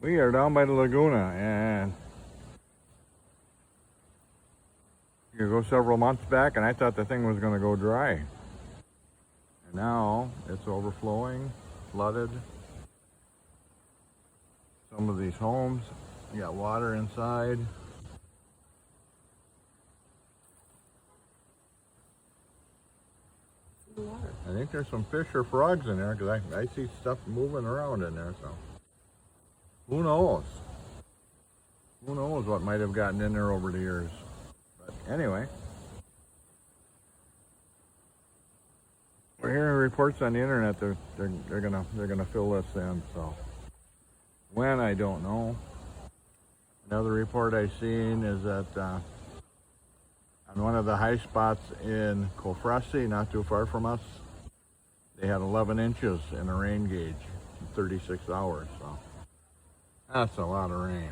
We are down by the Laguna, and you go several months back, and I thought the thing was going to go dry. And now it's overflowing, flooded. Some of these homes, you got water inside. Water. I think there's some fish or frogs in there because I see stuff moving around in there, so who knows? Who knows what might have gotten in there over the years. But anyway, we're hearing reports on the internet they're gonna fill this in, so when, I don't know. Another report I seen is that on one of the high spots in Cofresi, not too far from us, they had 11 inches in a rain gauge in 36 hours. So that's a lot of rain.